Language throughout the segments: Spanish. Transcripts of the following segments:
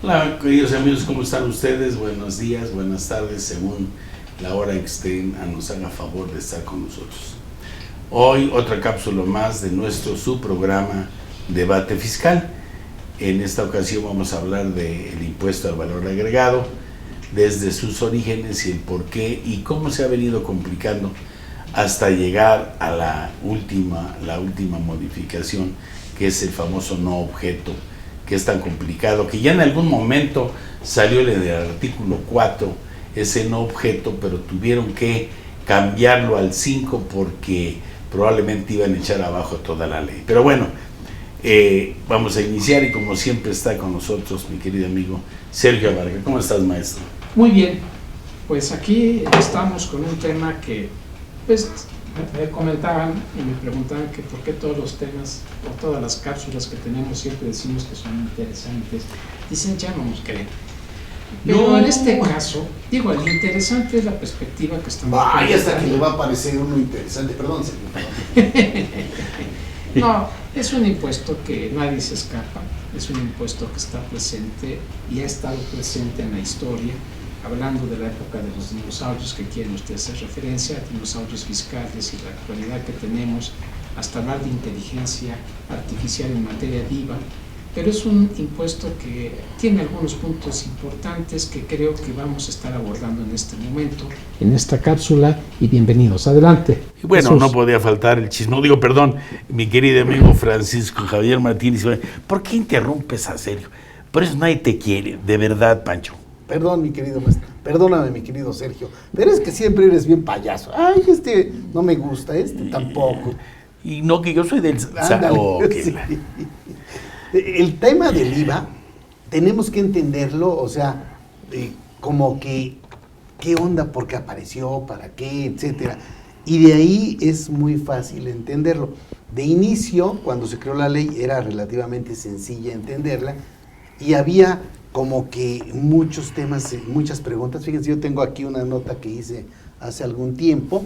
Hola, queridos amigos, ¿cómo están ustedes? Buenos días, buenas tardes, según la hora en que estén, nos haga favor de estar con nosotros. Hoy otra cápsula más de nuestro subprograma Debate Fiscal. En esta ocasión vamos a hablar del impuesto al valor agregado, desde sus orígenes y el porqué y cómo se ha venido complicando hasta llegar a la última modificación, que es el famoso no objeto, que es tan complicado, que ya en algún momento salió el del artículo 4, ese no objeto, pero tuvieron que cambiarlo al 5 porque probablemente iban a echar abajo toda la ley. Pero bueno, vamos a iniciar y como siempre está con nosotros mi querido amigo Sergio Vargas. ¿Cómo estás, maestro? Muy bien, pues aquí estamos con un tema que pues me comentaban y me preguntaban que por qué todos los temas o todas las cápsulas que tenemos siempre decimos que son interesantes. Dicen, ya no nos creen. Pero en este caso, digo, lo interesante es la perspectiva que estamos Vaya, hasta que le va a parecer uno interesante. Perdón, señor. No, es un impuesto que nadie se escapa, es un impuesto que está presente y ha estado presente en la historia, hablando de la época de los dinosaurios, que quieren ustedes hacer referencia, dinosaurios fiscales y la actualidad que tenemos, hasta hablar de inteligencia artificial en materia de IVA, pero es un impuesto que tiene algunos puntos importantes que creo que vamos a estar abordando en este momento, en esta cápsula, y bienvenidos. Adelante. Y bueno, Jesús. no podía faltar el chisme. No digo, perdón, mi querido amigo Francisco Javier Martínez. ¿Por qué interrumpes a Sergio? Por eso nadie te quiere, de verdad, Pancho. Perdón, mi querido maestro. Perdóname, mi querido Sergio. Pero es que siempre eres bien payaso. Ay, este no me gusta, este tampoco. Y no, que yo soy del... Ándale, sí. El tema del IVA, tenemos que entenderlo, o sea, como que, ¿qué onda? ¿Por qué apareció? ¿Para qué? Etcétera. Y de ahí es muy fácil entenderlo. De inicio, cuando se creó la ley, era relativamente sencilla entenderla y había como que muchos temas, muchas preguntas. Fíjense, yo tengo aquí una nota que hice hace algún tiempo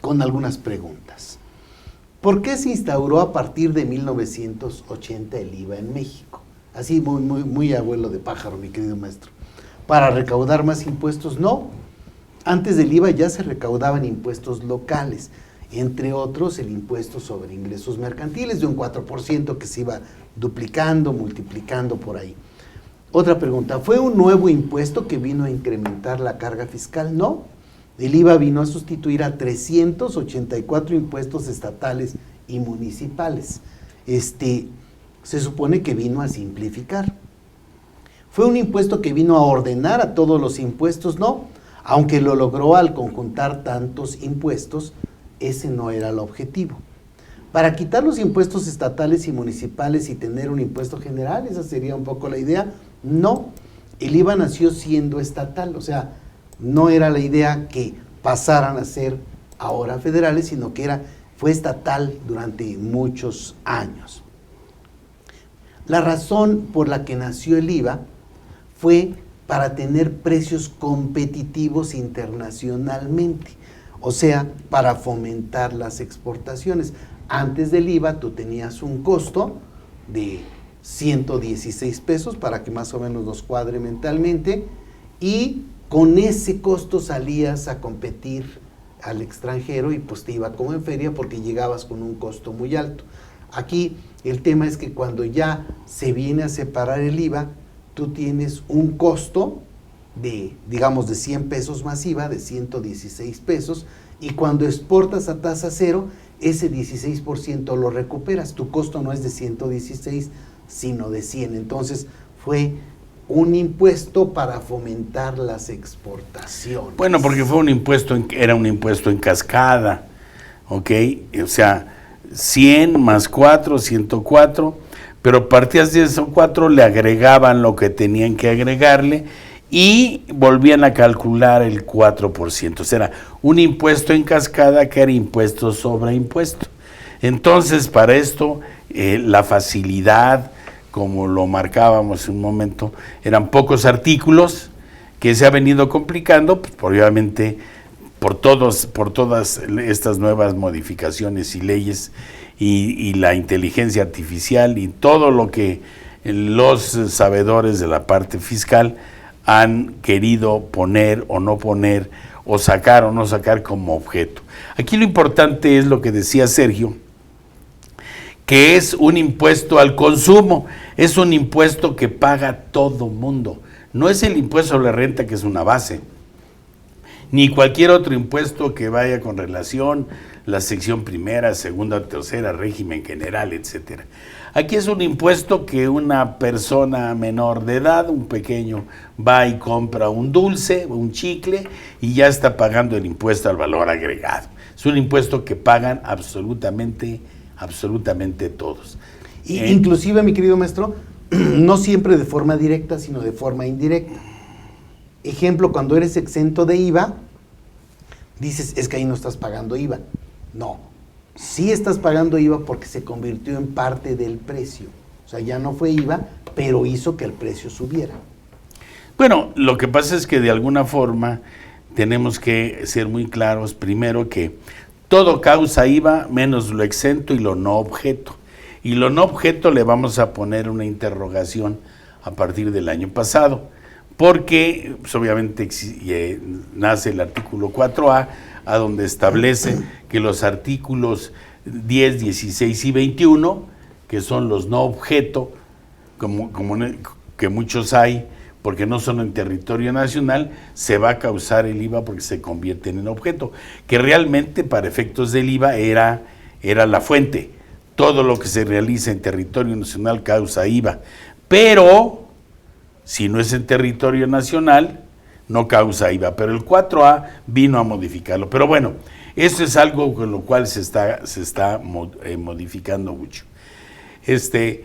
con algunas preguntas. ¿Por qué se instauró a partir de 1980 el IVA en México? Así muy abuelo de pájaro, mi querido maestro. ¿Para recaudar más impuestos? No. Antes del IVA ya se recaudaban impuestos locales, entre otros el impuesto sobre ingresos mercantiles de un 4% que se iba duplicando, multiplicando por ahí. Otra pregunta, ¿fue un nuevo impuesto que vino a incrementar la carga fiscal? No. El IVA vino a sustituir a 384 impuestos estatales y municipales. Se supone que vino a simplificar. ¿Fue un impuesto que vino a ordenar a todos los impuestos? No. Aunque lo logró al conjuntar tantos impuestos, ese no era el objetivo. Para quitar los impuestos estatales y municipales y tener un impuesto general, esa sería un poco la idea. No, el IVA nació siendo estatal, o sea, no era la idea que pasaran a ser ahora federales, sino que fue estatal durante muchos años. La razón por la que nació el IVA fue para tener precios competitivos internacionalmente, o sea, para fomentar las exportaciones. Antes del IVA tú tenías un costo de 116 pesos, para que más o menos nos cuadre mentalmente, y con ese costo salías a competir al extranjero y pues te iba como en feria porque llegabas con un costo muy alto. Aquí el tema es que cuando ya se viene a separar el IVA, tú tienes un costo de, digamos, de 100 pesos más IVA, de 116 pesos, y cuando exportas a tasa cero, ese 16% lo recuperas. Tu costo no es de 116, sino de 100. Entonces fue un impuesto para fomentar las exportaciones. Bueno, porque era un impuesto en cascada, ¿ok? O sea, 100 más 4, 104, pero partías de esos 4, le agregaban lo que tenían que agregarle y volvían a calcular el 4%. O sea, era un impuesto en cascada que era impuesto sobre impuesto. Entonces, para esto, la facilidad, como lo marcábamos en un momento, eran pocos artículos que se ha venido complicando, pues, obviamente, por todas estas nuevas modificaciones y leyes y la inteligencia artificial y todo lo que los sabedores de la parte fiscal han querido poner o no poner, o sacar o no sacar como objeto. Aquí lo importante es lo que decía Sergio, que es un impuesto al consumo, es un impuesto que paga todo mundo. No es el impuesto a la renta, que es una base, ni cualquier otro impuesto que vaya con relación, la sección primera, segunda, tercera, régimen general, etcétera. Aquí es un impuesto que una persona menor de edad, un pequeño, va y compra un dulce, un chicle, y ya está pagando el impuesto al valor agregado. Es un impuesto que pagan absolutamente todos. Inclusive, mi querido maestro, no siempre de forma directa, sino de forma indirecta. Ejemplo, cuando eres exento de IVA, dices, es que ahí no estás pagando IVA. No, sí estás pagando IVA porque se convirtió en parte del precio. O sea, ya no fue IVA, pero hizo que el precio subiera. Bueno, lo que pasa es que de alguna forma tenemos que ser muy claros, primero, que todo causa IVA menos lo exento y lo no objeto. Y lo no objeto le vamos a poner una interrogación a partir del año pasado, porque pues, obviamente nace el artículo 4A, a donde establece que los artículos 10, 16 y 21, que son los no objeto, que muchos hay, porque no son en territorio nacional, se va a causar el IVA porque se convierten en objeto, que realmente para efectos del IVA era la fuente. Todo lo que se realiza en territorio nacional causa IVA, pero si no es en territorio nacional, no causa IVA, pero el 4A vino a modificarlo. Pero bueno, eso es algo con lo cual se está modificando mucho. Este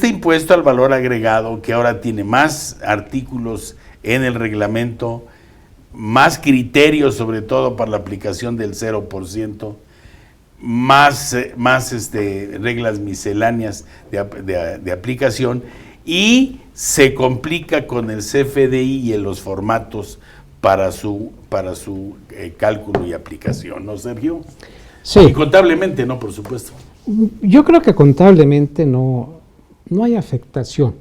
impuesto al valor agregado, que ahora tiene más artículos en el reglamento, más criterios sobre todo para la aplicación del 0%, más reglas misceláneas de aplicación, y se complica con el CFDI y en los formatos para su cálculo y aplicación, ¿no, Sergio? Sí. Y contablemente, ¿no? Por supuesto. Yo creo que contablemente no hay afectación.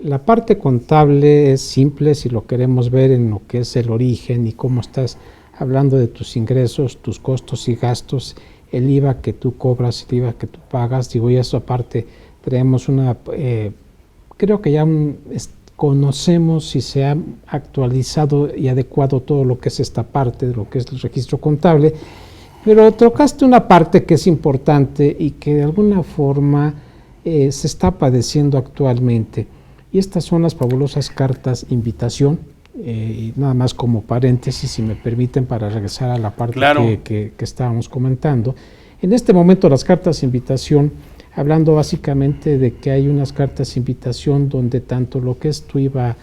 La parte contable es simple si lo queremos ver en lo que es el origen y cómo estás hablando de tus ingresos, tus costos y gastos, el IVA que tú cobras, el IVA que tú pagas. Digo, y eso aparte tenemos creo que ya conocemos si se ha actualizado y adecuado todo lo que es esta parte de lo que es el registro contable, pero tocaste una parte que es importante y que de alguna forma se está padeciendo actualmente, y estas son las fabulosas cartas invitación. Y nada más como paréntesis, si me permiten, para regresar a la parte claro. que estábamos comentando. En este momento las cartas invitación, hablando básicamente de que hay unas cartas invitación donde tanto lo que es tu IVA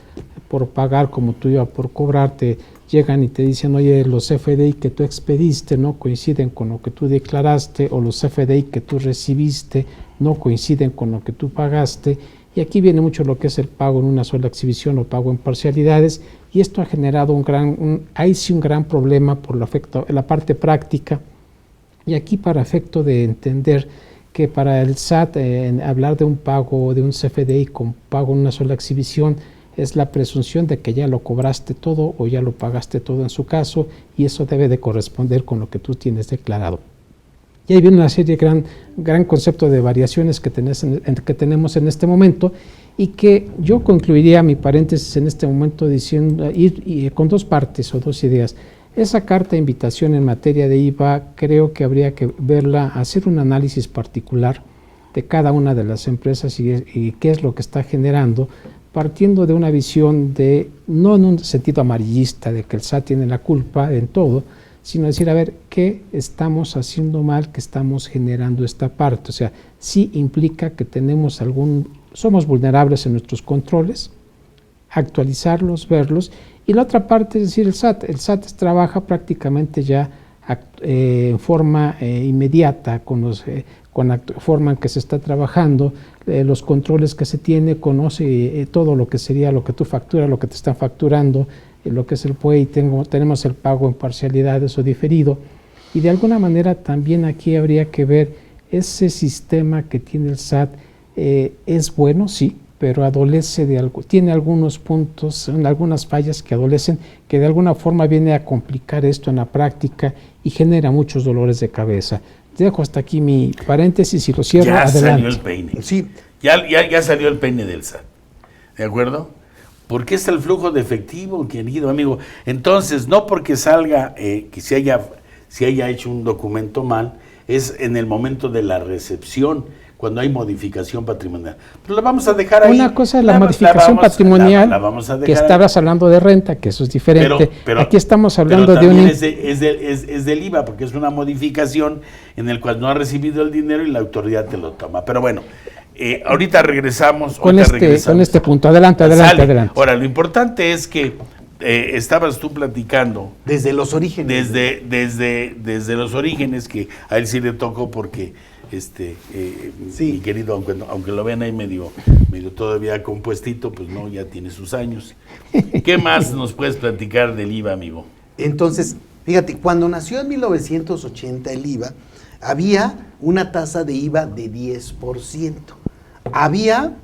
por pagar como tu IVA por cobrarte llegan y te dicen, oye, los CFDI que tú expediste no coinciden con lo que tú declaraste, o los CFDI que tú recibiste no coinciden con lo que tú pagaste. Y aquí viene mucho lo que es el pago en una sola exhibición o pago en parcialidades, y esto ha generado un gran problema por la parte práctica. Y aquí, para efecto de entender que para el SAT hablar de un pago de un CFDI con pago en una sola exhibición es la presunción de que ya lo cobraste todo o ya lo pagaste todo en su caso, y eso debe de corresponder con lo que tú tienes declarado. Y ahí viene una serie, gran concepto de variaciones que tenemos en este momento, y que yo concluiría mi paréntesis en este momento diciendo, con dos partes o dos ideas. Esa carta de invitación en materia de IVA, creo que habría que verla, hacer un análisis particular de cada una de las empresas y qué es lo que está generando, partiendo de una visión no en un sentido amarillista, de que el SAT tiene la culpa en todo, sino decir, a ver, ¿qué estamos haciendo mal, que estamos generando esta parte? O sea, sí implica que somos vulnerables en nuestros controles, actualizarlos, verlos. Y la otra parte es decir, el SAT trabaja prácticamente ya en forma inmediata con la forma en que se está trabajando, los controles que se tiene, conoce todo lo que sería lo que tú facturas, lo que te están facturando, lo que es el PUE, y tenemos el pago en parcialidades o diferido. Y de alguna manera también aquí habría que ver ese sistema que tiene el SAT es bueno, sí, pero adolece de algo, tiene algunos puntos, algunas fallas que adolecen, que de alguna forma viene a complicar esto en la práctica y genera muchos dolores de cabeza. Dejo hasta aquí mi paréntesis y lo cierro. Ya adelante. salió el peine. Sí. Ya salió el peine del SAT. ¿De acuerdo? Porque es el flujo de efectivo, querido amigo. Entonces, no porque salga, que se haya hecho un documento mal, es en el momento de la recepción, cuando hay modificación patrimonial. Pero la vamos a dejar ahí. Una cosa es la modificación patrimonial, la vamos a dejar que estabas hablando de renta, que eso es diferente. Pero aquí estamos hablando de un... es del IVA, porque es una modificación en el cual no ha recibido el dinero y la autoridad te lo toma. Pero bueno, ahorita regresamos. Con este punto. Adelante. Ahora, lo importante es que estabas tú platicando. Desde los orígenes. Desde los orígenes, que a él sí le tocó porque... mi querido, aunque lo vean ahí medio todavía compuestito, pues no, ya tiene sus años. ¿Qué más nos puedes platicar del IVA, amigo? Entonces, fíjate, cuando nació en 1980 el IVA, había una tasa de IVA de 10%. Había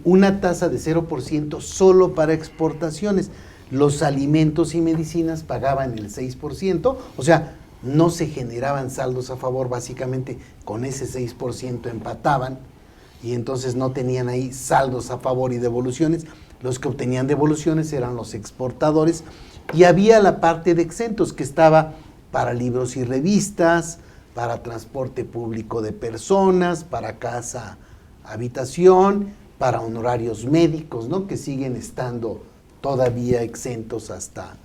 una tasa de 0% solo para exportaciones. Los alimentos y medicinas pagaban el 6%, o sea, no se generaban saldos a favor, básicamente con ese 6% empataban y entonces no tenían ahí saldos a favor y devoluciones. Los que obtenían devoluciones eran los exportadores y había la parte de exentos que estaba para libros y revistas, para transporte público de personas, para casa, habitación, para honorarios médicos, ¿no? Que siguen estando todavía exentos hasta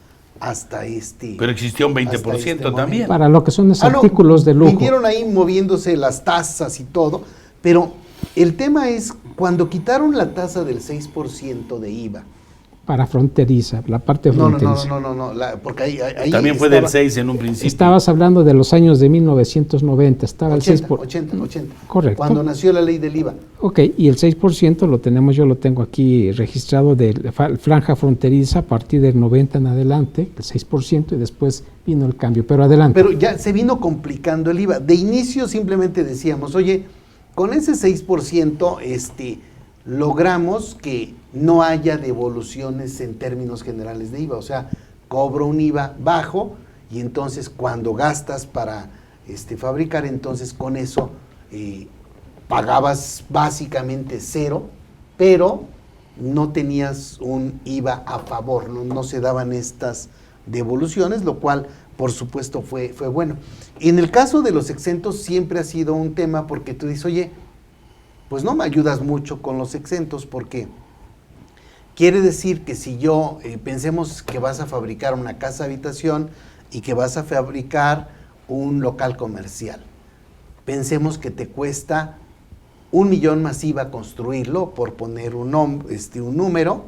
Pero existió un 20% también. Para lo que son los artículos de lujo. Vinieron ahí moviéndose las tasas y todo, pero el tema es cuando quitaron la tasa del 6% de IVA. Para fronteriza, la parte fronteriza. No, porque ahí también fue del 6 en un principio. Estabas hablando de los años de 1990, estaba 80, el 6%. 80. Correcto. Cuando nació la ley del IVA. Ok, y el 6% yo lo tengo aquí registrado de franja fronteriza a partir del 90 en adelante, el 6%, y después vino el cambio, pero adelante. Pero ya se vino complicando el IVA. De inicio simplemente decíamos, oye, con ese 6%, logramos que no haya devoluciones en términos generales de IVA, o sea, cobro un IVA bajo y entonces cuando gastas para fabricar, entonces con eso pagabas básicamente cero, pero no tenías un IVA a favor, no se daban estas devoluciones, lo cual por supuesto fue bueno. En el caso de los exentos siempre ha sido un tema porque tú dices, oye, pues no me ayudas mucho con los exentos porque quiere decir que si yo, pensemos que vas a fabricar una casa habitación y que vas a fabricar un local comercial. Pensemos que te cuesta 1 millón más IVA construirlo, por poner un número,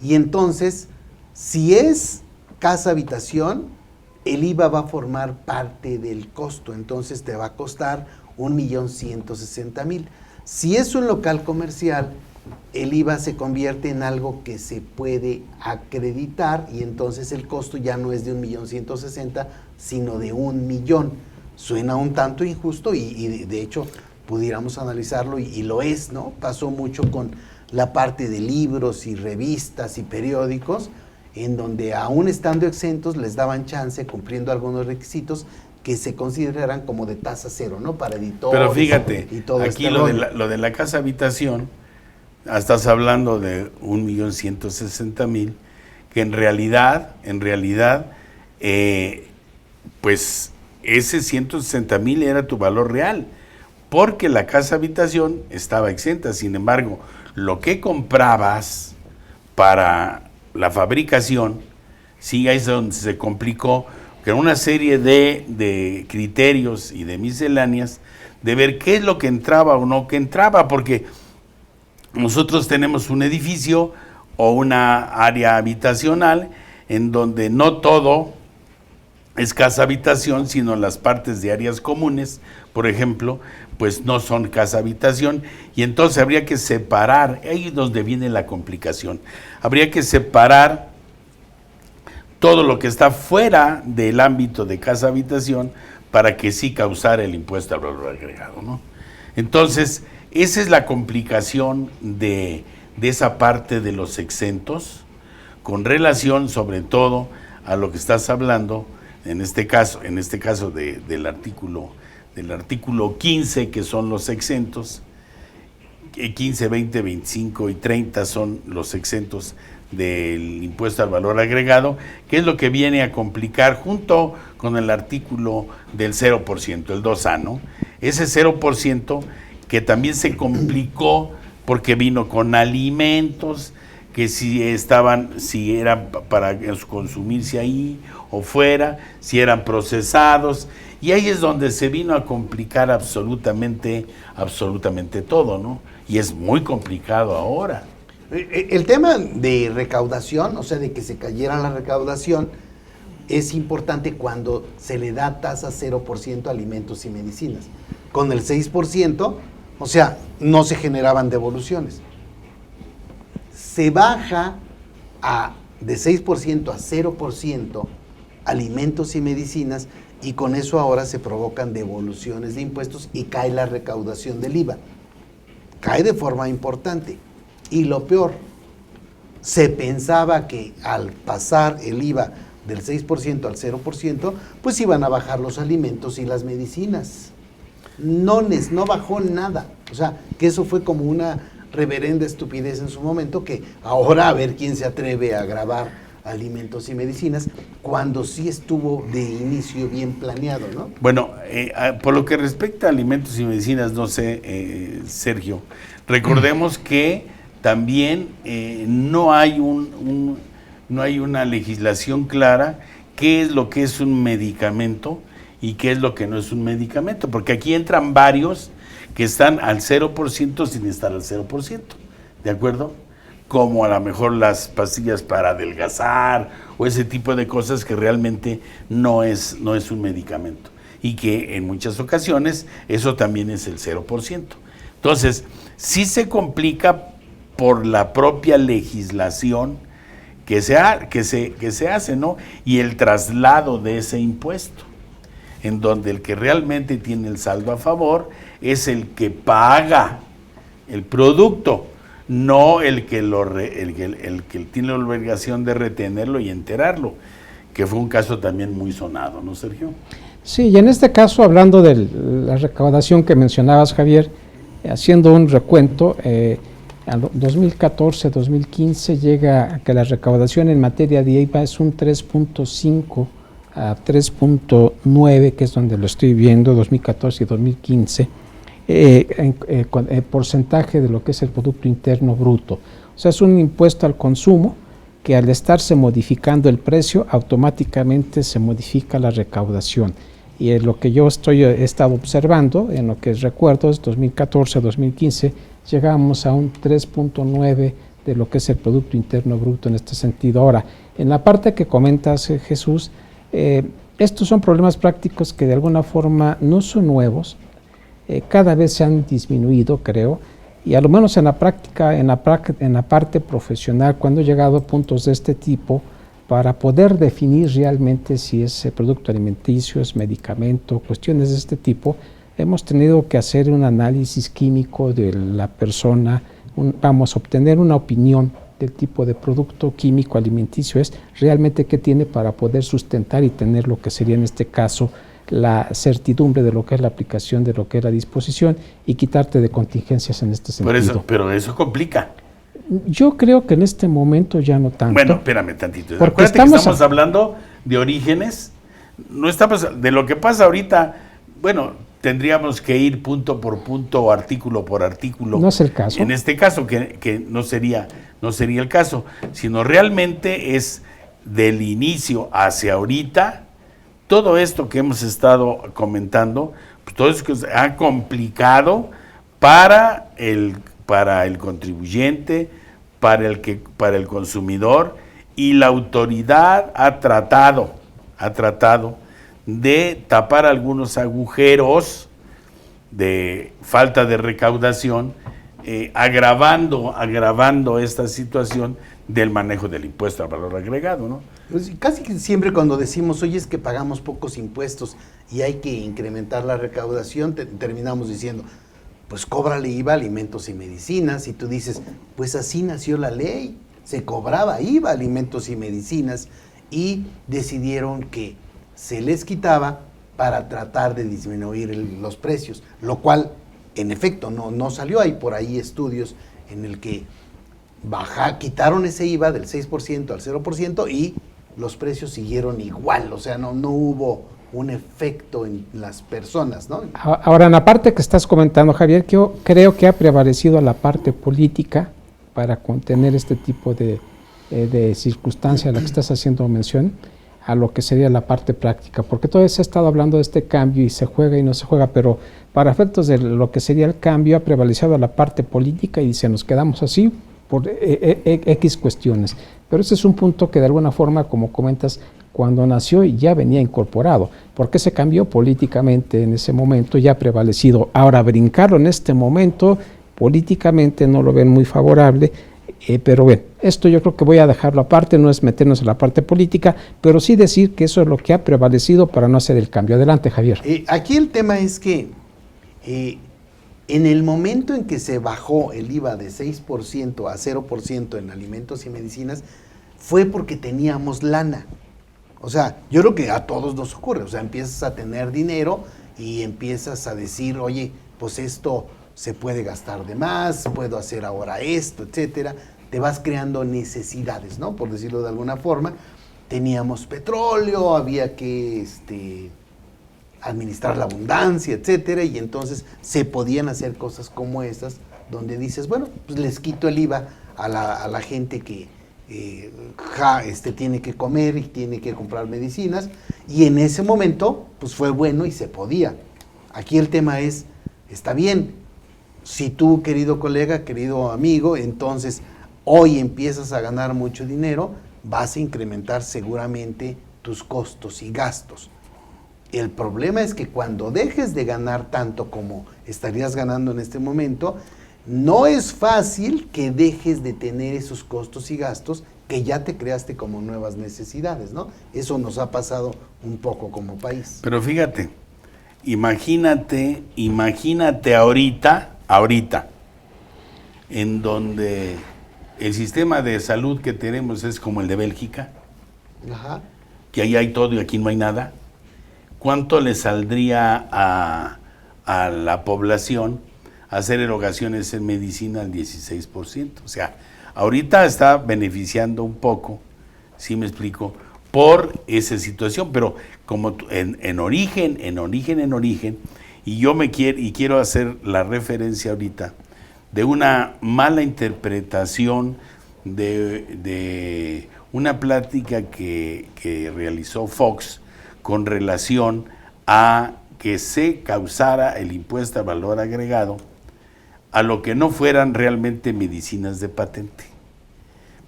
y entonces, si es casa habitación, el IVA va a formar parte del costo, entonces te va a costar 1.160.000. Si es un local comercial, el IVA se convierte en algo que se puede acreditar y entonces el costo ya no es de 1.160.000, sino de 1 millón. Suena un tanto injusto y de hecho pudiéramos analizarlo y lo es, ¿no? Pasó mucho con la parte de libros y revistas y periódicos, en donde aún estando exentos les daban chance, cumpliendo algunos requisitos, que se consideraran como de tasa cero, ¿no? Para editores. Pero fíjate, y todo aquí lo de la casa habitación, estás hablando de 1.160.000, que en realidad, pues ese 160.000 era tu valor real, porque la casa habitación estaba exenta. Sin embargo, lo que comprabas para la fabricación, sí, ahí es donde se complicó, que era una serie de criterios y de misceláneas, de ver qué es lo que entraba o no que entraba, porque nosotros tenemos un edificio o una área habitacional en donde no todo es casa habitación, sino las partes de áreas comunes, por ejemplo, pues no son casa habitación, y entonces habría que separar, ahí es donde viene la complicación, habría que separar todo lo que está fuera del ámbito de casa habitación para que sí causara el impuesto al valor agregado, ¿no? Entonces, esa es la complicación de esa parte de los exentos, con relación sobre todo a lo que estás hablando, en este caso del artículo 15, que son los exentos, 15, 20, 25 y 30 son los exentos del impuesto al valor agregado, que es lo que viene a complicar junto con el artículo del 0%, el 2A, ¿no? Ese 0% que también se complicó porque vino con alimentos, que si eran para consumirse ahí o fuera, si eran procesados, y ahí es donde se vino a complicar absolutamente todo, ¿no? Y es muy complicado ahora. El tema de recaudación, o sea, de que se cayera la recaudación, es importante cuando se le da tasa 0% a alimentos y medicinas. Con el 6%, o sea, no se generaban devoluciones. Se baja de 6% a 0% alimentos y medicinas, y con eso ahora se provocan devoluciones de impuestos y cae la recaudación del IVA. Cae de forma importante. Y lo peor, se pensaba que al pasar el IVA del 6% al 0%, pues iban a bajar los alimentos y las medicinas. No bajó nada. O sea, que eso fue como una reverenda estupidez en su momento, que ahora a ver quién se atreve a grabar alimentos y medicinas, cuando sí estuvo de inicio bien planeado, ¿no? Bueno, por lo que respecta a alimentos y medicinas, no sé, Sergio, recordemos que también no hay una legislación clara qué es lo que es un medicamento y qué es lo que no es un medicamento, porque aquí entran varios que están al 0% sin estar al 0%, ¿de acuerdo? Como a lo mejor las pastillas para adelgazar o ese tipo de cosas que realmente no es un medicamento, y que en muchas ocasiones eso también es el 0%. Entonces, sí se complica por la propia legislación que se hace, ¿no? Y el traslado de ese impuesto, en donde el que realmente tiene el saldo a favor es el que paga el producto, no el que tiene la obligación de retenerlo y enterarlo, que fue un caso también muy sonado, ¿no, Sergio? Sí, y en este caso, hablando de la recaudación que mencionabas, Javier, haciendo un recuento, a 2014-2015 llega a que la recaudación en materia de IVA es un 3.5 a 3.9, que es donde lo estoy viendo, 2014 y 2015, con el porcentaje de lo que es el Producto Interno Bruto. O sea, es un impuesto al consumo que, al estarse modificando el precio, automáticamente se modifica la recaudación. Y es lo que yo he estado observando, en lo que recuerdo, es 2014-2015, llegamos a un 3.9 de lo que es el Producto Interno Bruto en este sentido. Ahora, en la parte que comentas, Jesús, estos son problemas prácticos que de alguna forma no son nuevos, cada vez se han disminuido, creo, y a lo menos en la práctica, en la parte profesional, cuando he llegado a puntos de este tipo, para poder definir realmente si es producto alimenticio, es medicamento, cuestiones de este tipo, hemos tenido que hacer un análisis químico de la persona, vamos a obtener una opinión del tipo de producto químico alimenticio es, realmente qué tiene para poder sustentar y tener lo que sería en este caso la certidumbre de lo que es la aplicación de lo que es la disposición y quitarte de contingencias en este sentido. Pero eso complica. Yo creo que en este momento ya no tanto. Bueno, espérame tantito. Porque estamos hablando de orígenes, no estamos de lo que pasa ahorita. Bueno, tendríamos que ir punto por punto, artículo por artículo. No es el caso. En este caso, que no sería el caso, sino realmente es del inicio hacia ahorita. Todo esto que hemos estado comentando, pues todo eso que se ha complicado para el contribuyente, para el consumidor, y la autoridad ha tratado de tapar algunos agujeros de falta de recaudación, agravando esta situación del manejo del impuesto al valor agregado, ¿no? Pues casi que siempre cuando decimos, oye, es que pagamos pocos impuestos y hay que incrementar la recaudación, terminamos diciendo, pues cóbrale IVA a alimentos y medicinas, y tú dices, pues así nació la ley, se cobraba IVA a alimentos y medicinas, y decidieron que se les quitaba para tratar de disminuir los precios, lo cual en efecto no salió. Hay por ahí estudios en el que quitaron ese IVA del 6% al 0% y los precios siguieron igual, o sea, no hubo un efecto en las personas, ¿no? Ahora, en la parte que estás comentando, Javier, yo creo que ha prevalecido la parte política para contener este tipo de circunstancia a la que estás haciendo mención, a lo que sería la parte práctica, porque todavía se ha estado hablando de este cambio y se juega y no se juega, pero para efectos de lo que sería el cambio ha prevalecido la parte política y se nos quedamos así por X cuestiones. Pero ese es un punto que de alguna forma, como comentas, cuando nació ya venía incorporado, porque se cambió políticamente en ese momento, ya ha prevalecido. Ahora, brincarlo en este momento, políticamente no lo ven muy favorable, pero bueno, esto yo creo que voy a dejarlo aparte, no es meternos en la parte política, pero sí decir que eso es lo que ha prevalecido para no hacer el cambio. Adelante, Javier. Aquí el tema es que en el momento en que se bajó el IVA de 6% a 0% en alimentos y medicinas, fue porque teníamos lana. O sea, yo creo que a todos nos ocurre, o sea, empiezas a tener dinero y empiezas a decir, oye, pues esto se puede gastar de más, puedo hacer ahora esto, etcétera. Te vas creando necesidades, ¿no? Por decirlo de alguna forma. Teníamos petróleo, había que administrar la abundancia, etcétera, y entonces se podían hacer cosas como esas, donde dices, bueno, pues les quito el IVA a la gente que tiene que comer y tiene que comprar medicinas, y en ese momento, pues fue bueno y se podía. Aquí el tema es, está bien, si tú, querido colega, querido amigo, entonces hoy empiezas a ganar mucho dinero, vas a incrementar seguramente tus costos y gastos. El problema es que cuando dejes de ganar tanto como estarías ganando en este momento, no es fácil que dejes de tener esos costos y gastos que ya te creaste como nuevas necesidades, ¿no? Eso nos ha pasado un poco como país. Pero fíjate, imagínate ahorita, en donde el sistema de salud que tenemos es como el de Bélgica, Ajá. que ahí hay todo y aquí no hay nada. ¿Cuánto le saldría a la población hacer erogaciones en medicina al 16%? O sea, ahorita está beneficiando un poco, ¿sí me explico?, por esa situación, pero como en origen, y yo quiero hacer la referencia ahorita de una mala interpretación de una plática que realizó Fox con relación a que se causara el impuesto al valor agregado a lo que no fueran realmente medicinas de patente.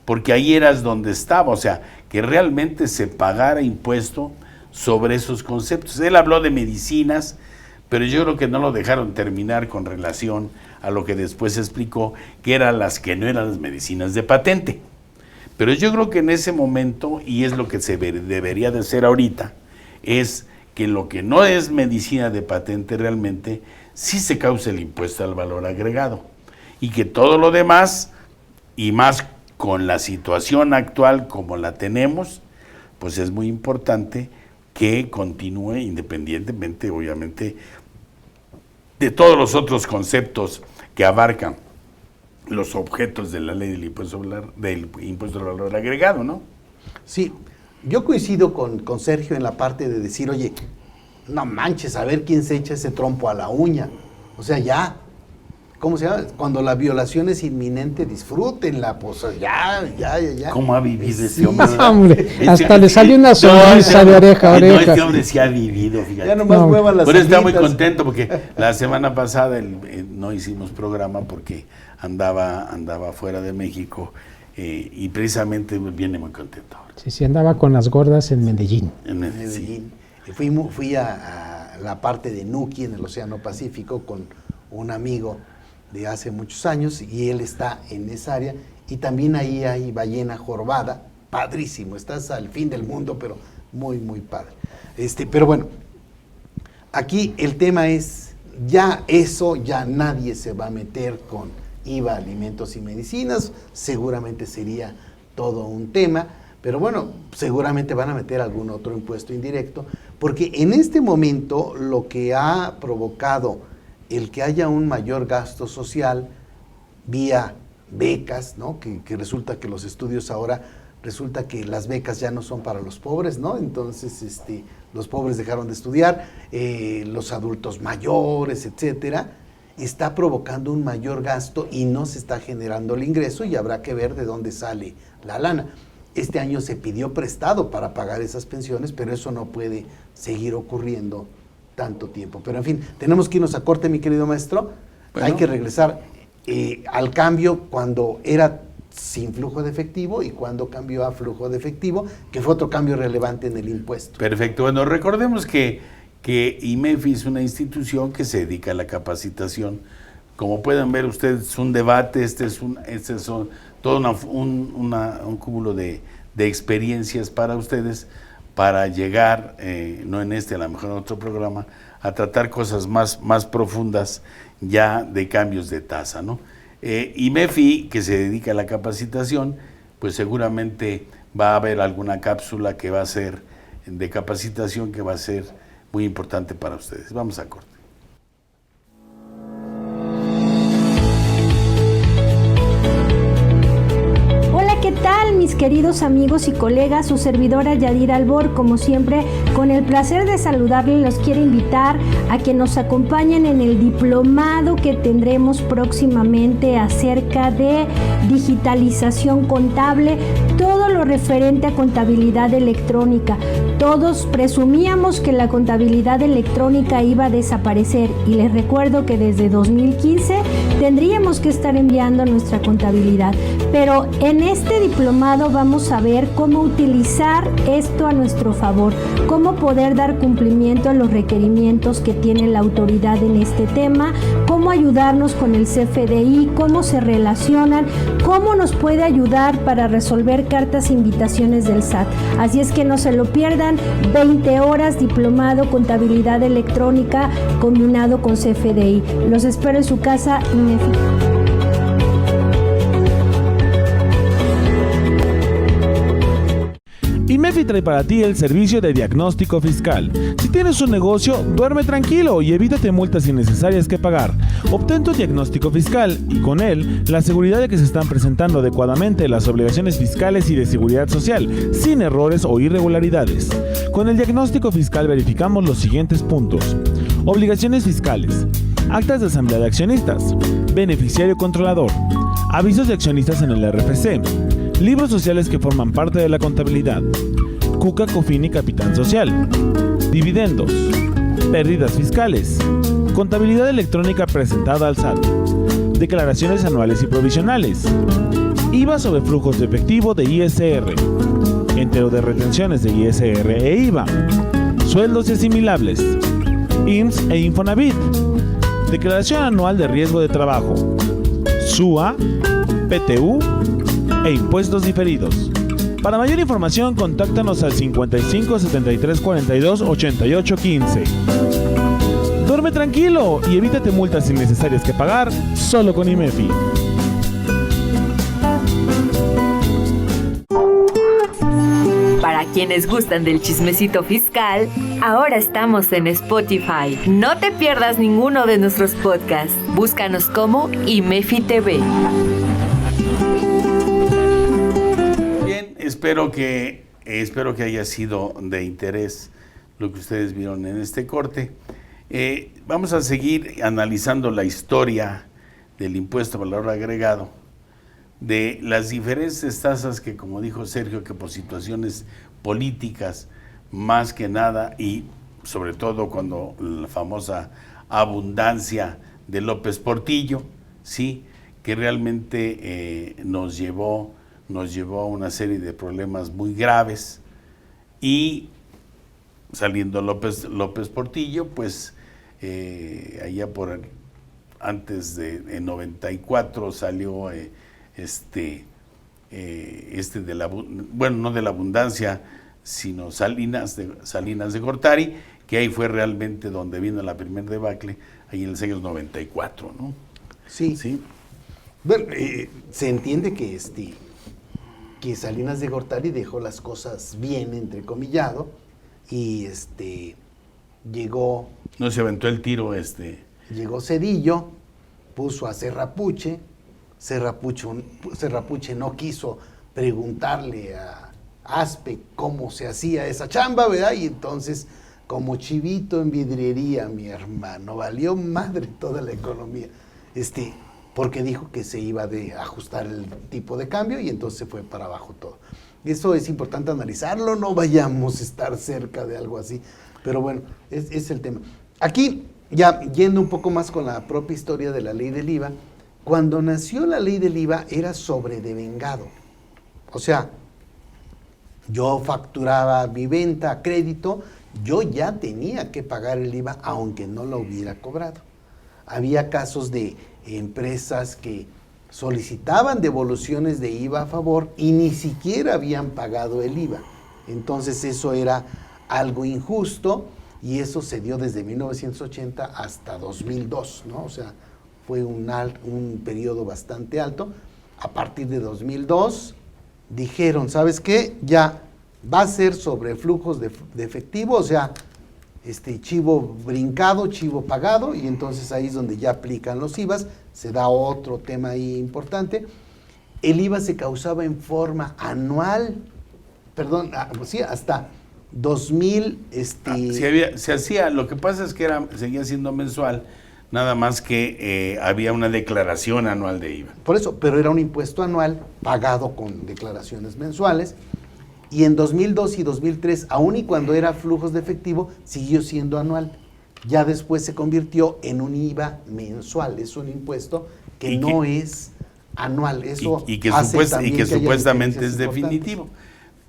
Porque ahí eras donde estaba, o sea, que realmente se pagara impuesto sobre esos conceptos. Él habló de medicinas, pero yo creo que no lo dejaron terminar con relación a lo que después explicó, que eran las que no eran las medicinas de patente. Pero yo creo que en ese momento, y es lo que se debería de hacer ahorita, es que lo que no es medicina de patente realmente sí se causa el impuesto al valor agregado, y que todo lo demás, y más con la situación actual como la tenemos, pues es muy importante que continúe independientemente, obviamente, de todos los otros conceptos que abarcan los objetos de la ley del impuesto al valor agregado, ¿no? Sí, yo coincido con Sergio en la parte de decir, oye, no manches, a ver quién se echa ese trompo a la uña. O sea, ya, ¿cómo se llama? Cuando la violación es inminente, disfrútenla, pues ya. ¿Cómo ha vivido ese Sí, hombre? Hombre, hasta le salió una sonrisa de oreja a No, oreja. este hombre sí ha vivido, fíjate. Ya nomás No, muevan las Por eso está muy alitas. contento porque la semana pasada no hicimos programa porque andaba fuera de México y precisamente viene muy contento ahora. Sí, andaba con las gordas en Medellín. En En Medellín. Fui a la parte de Nuki, en el Océano Pacífico, con un amigo de hace muchos años, y él está en esa área, y también ahí hay ballena jorobada, padrísimo, estás al fin del mundo, pero muy, muy padre. Pero bueno, aquí el tema es ya nadie se va a meter con IVA, alimentos y medicinas, seguramente sería todo un tema, pero bueno, seguramente van a meter algún otro impuesto indirecto, porque en este momento lo que ha provocado el que haya un mayor gasto social vía becas, ¿no? Que resulta que los estudios ahora, resulta que las becas ya no son para los pobres, ¿no? Entonces, los pobres dejaron de estudiar, los adultos mayores, etcétera, está provocando un mayor gasto y no se está generando el ingreso y habrá que ver de dónde sale la lana. Este año se pidió prestado para pagar esas pensiones, pero eso no puede seguir ocurriendo tanto tiempo. Pero en fin, tenemos que irnos a corte, mi querido maestro. Bueno. Hay que regresar al cambio cuando era sin flujo de efectivo y cuando cambió a flujo de efectivo, que fue otro cambio relevante en el impuesto. Perfecto. Bueno, recordemos que IMEFI es una institución que se dedica a la capacitación. Como pueden ver ustedes, es un debate, este es todo un cúmulo de experiencias para ustedes, para llegar, no en a lo mejor en otro programa, a tratar cosas más profundas ya de cambios de tasa, ¿no? IMEFI, que se dedica a la capacitación, pues seguramente va a haber alguna cápsula que va a ser de capacitación que va a ser muy importante para ustedes. Vamos a corte. ¿Qué tal, mis queridos amigos y colegas? Su servidora Yadira Albor, como siempre, con el placer de saludarles, los quiero invitar a que nos acompañen en el diplomado que tendremos próximamente acerca de digitalización contable, todo lo referente a contabilidad electrónica. Todos presumíamos que la contabilidad electrónica iba a desaparecer y les recuerdo que desde 2015 tendríamos que estar enviando nuestra contabilidad, pero en este diplomado vamos a ver cómo utilizar esto a nuestro favor, cómo poder dar cumplimiento a los requerimientos que tiene la autoridad en este tema, cómo ayudarnos con el CFDI, cómo se relacionan, cómo nos puede ayudar para resolver cartas e invitaciones del SAT. Así es que no se lo pierdan, 20 horas diplomado contabilidad electrónica combinado con CFDI. Los espero en su casa, IMEFI. IMEFI trae para ti el servicio de diagnóstico fiscal. Si tienes un negocio, duerme tranquilo y evítate multas innecesarias que pagar. Obtén tu diagnóstico fiscal y con él la seguridad de que se están presentando adecuadamente las obligaciones fiscales y de seguridad social, sin errores o irregularidades. Con el diagnóstico fiscal verificamos los siguientes puntos: obligaciones fiscales, actas de asamblea de accionistas, beneficiario controlador, avisos de accionistas en el RFC, libros sociales que forman parte de la contabilidad, CUCA, COFIN y Capitán Social, dividendos, pérdidas fiscales, contabilidad electrónica presentada al SAT, declaraciones anuales y provisionales, IVA sobre flujos de efectivo de ISR, entero de retenciones de ISR e IVA, sueldos y asimilables, IMSS e Infonavit, declaración anual de riesgo de trabajo, SUA, PTU e impuestos diferidos. Para mayor información, contáctanos al 55 73 42 88 15. Duerme tranquilo y evítate multas innecesarias que pagar solo con IMEFI. Para quienes gustan del chismecito fiscal, ahora estamos en Spotify. No te pierdas ninguno de nuestros podcasts. Búscanos como IMEFI TV. Espero que haya sido de interés lo que ustedes vieron en este corte. Vamos a seguir analizando la historia del impuesto a valor agregado, de las diferentes tasas que, como dijo Sergio, que por situaciones políticas más que nada, y sobre todo cuando la famosa abundancia de López Portillo, sí, que realmente nos llevó a una serie de problemas muy graves, y saliendo López Portillo, pues allá por antes de 94 salió no de la abundancia, sino Salinas de Gortari, que ahí fue realmente donde vino la primer debacle, ahí en los años 94, ¿no? Sí. Sí. Bueno, se entiende que Salinas de Gortari dejó las cosas bien, entrecomillado, y llegó... No se aventó el tiro Llegó Zedillo, puso a Serrapuche no quiso preguntarle a Aspe cómo se hacía esa chamba, ¿verdad? Y entonces, como chivito en vidriería, mi hermano, valió madre toda la economía, porque dijo que se iba a ajustar el tipo de cambio y entonces se fue para abajo todo. Eso es importante analizarlo, no vayamos a estar cerca de algo así, pero bueno, es el tema. Aquí, ya yendo un poco más con la propia historia de la ley del IVA, cuando nació la ley del IVA era sobredevengado. O sea, yo facturaba mi venta a crédito, yo ya tenía que pagar el IVA aunque no lo hubiera cobrado. Había casos de empresas que solicitaban devoluciones de IVA a favor y ni siquiera habían pagado el IVA. Entonces eso era algo injusto y eso se dio desde 1980 hasta 2002, ¿no? O sea, fue un periodo bastante alto. A partir de 2002 dijeron, ¿sabes qué? Ya va a ser sobre flujos de efectivo, o sea, chivo brincado, chivo pagado, y entonces ahí es donde ya aplican los IVAs. Se da otro tema ahí importante. El IVA se causaba en forma anual, perdón, sí, hasta 2000. Se hacía, lo que pasa es que seguía siendo mensual, nada más que había una declaración anual de IVA. Por eso, pero era un impuesto anual pagado con declaraciones mensuales. Y en 2002 y 2003, aun y cuando era flujos de efectivo, siguió siendo anual. Ya después se convirtió en un IVA mensual. Es un impuesto que no es anual. Eso y que supuestamente es definitivo.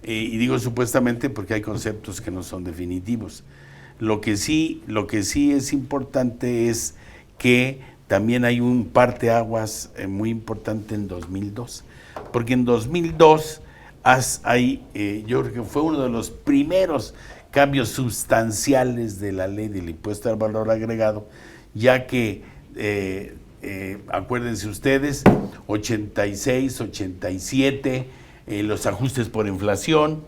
Y digo supuestamente porque hay conceptos que no son definitivos. Lo que sí es importante es que también hay un parteaguas muy importante en 2002. Porque en 2002... yo creo que fue uno de los primeros cambios sustanciales de la ley del impuesto al valor agregado, ya que, acuérdense ustedes, 86, 87, los ajustes por inflación,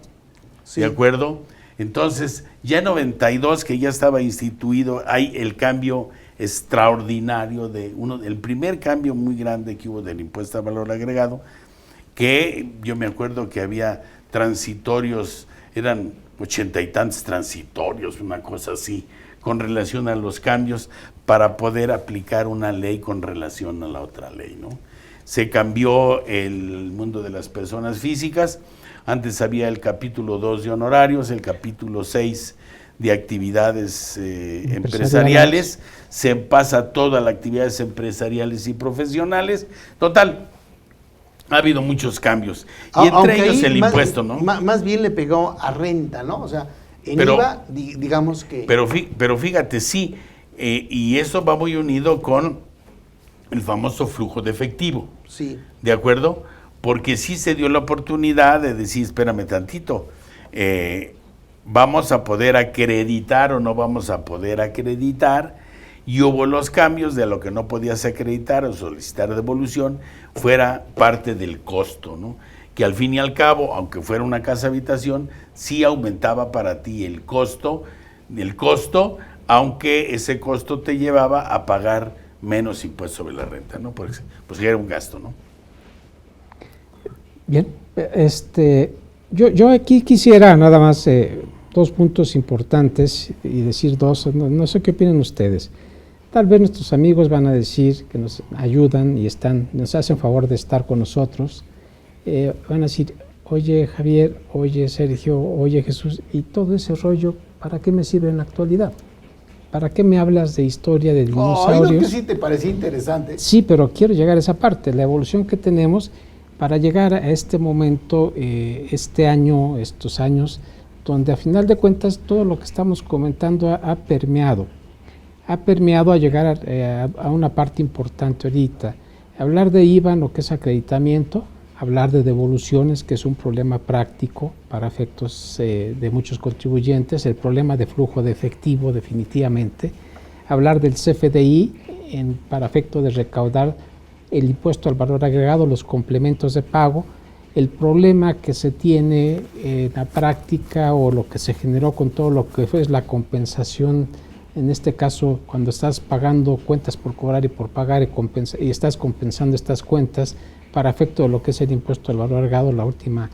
sí. ¿De acuerdo? Entonces, ya en 92, que ya estaba instituido, hay el cambio extraordinario el primer cambio muy grande que hubo del impuesto al valor agregado, que yo me acuerdo que había transitorios, eran 80 y tantos transitorios, una cosa así, con relación a los cambios para poder aplicar una ley con relación a la otra ley, ¿no? Se cambió el mundo de las personas físicas. Antes había el capítulo 2 de honorarios, el capítulo 6 de actividades empresariales, se pasa toda las actividades empresariales y profesionales. Total, ha habido muchos cambios, y entre ellos el impuesto, ¿no? Más bien le pegó a renta, ¿no? O sea, IVA, digamos que... Pero fíjate, sí, y eso va muy unido con el famoso flujo de efectivo. Sí. ¿De acuerdo? Porque sí se dio la oportunidad de decir, espérame tantito, vamos a poder acreditar o no vamos a poder acreditar, y hubo los cambios de lo que no podías acreditar o solicitar devolución, fuera parte del costo, ¿no? Que al fin y al cabo, aunque fuera una casa habitación, sí aumentaba para ti el costo, aunque ese costo te llevaba a pagar menos impuestos sobre la renta, ¿no? Pues era un gasto, ¿no? Bien, yo aquí quisiera nada más dos puntos importantes y decir dos, no sé qué opinan ustedes. Tal vez nuestros amigos van a decir que nos ayudan y nos hacen favor de estar con nosotros. Van a decir, oye Javier, oye Sergio, oye Jesús, y todo ese rollo, ¿para qué me sirve en la actualidad? ¿Para qué me hablas de historia de dinosaurios? ¿No que sí te parecía interesante? Sí, pero quiero llegar a esa parte, la evolución que tenemos para llegar a este momento, este año, estos años, donde a final de cuentas todo lo que estamos comentando ha permeado a llegar a una parte importante ahorita. Hablar de IVA, lo que es acreditamiento, hablar de devoluciones, que es un problema práctico para efectos de muchos contribuyentes, el problema de flujo de efectivo definitivamente, hablar del CFDI para efecto de recaudar el impuesto al valor agregado, los complementos de pago, el problema que se tiene en la práctica o lo que se generó con todo lo que fue la compensación, en este caso cuando estás pagando cuentas por cobrar y por pagar y estás compensando estas cuentas para efecto de lo que es el impuesto al valor agregado, la última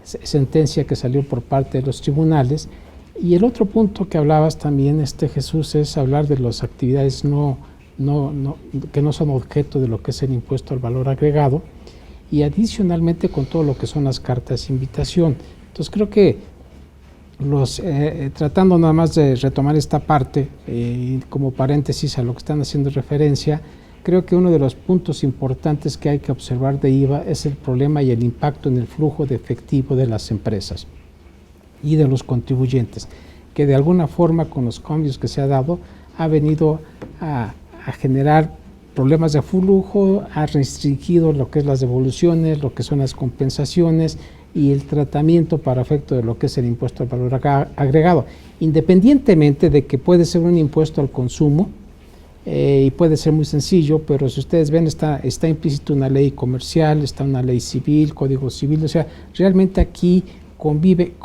sentencia que salió por parte de los tribunales. Y el otro punto que hablabas también, Jesús, es hablar de las actividades que no son objeto de lo que es el impuesto al valor agregado, y adicionalmente con todo lo que son las cartas de invitación. Entonces creo que tratando nada más de retomar esta parte, como paréntesis a lo que están haciendo referencia, creo que uno de los puntos importantes que hay que observar de IVA es el problema y el impacto en el flujo de efectivo de las empresas y de los contribuyentes, que de alguna forma con los cambios que se ha dado ha venido a generar problemas de flujo, ha restringido lo que es las devoluciones, lo que son las compensaciones y el tratamiento para efecto de lo que es el impuesto al valor agregado, independientemente de que puede ser un impuesto al consumo y puede ser muy sencillo, pero si ustedes ven está implícito una ley comercial, está una ley civil, código civil, o sea, realmente aquí conviven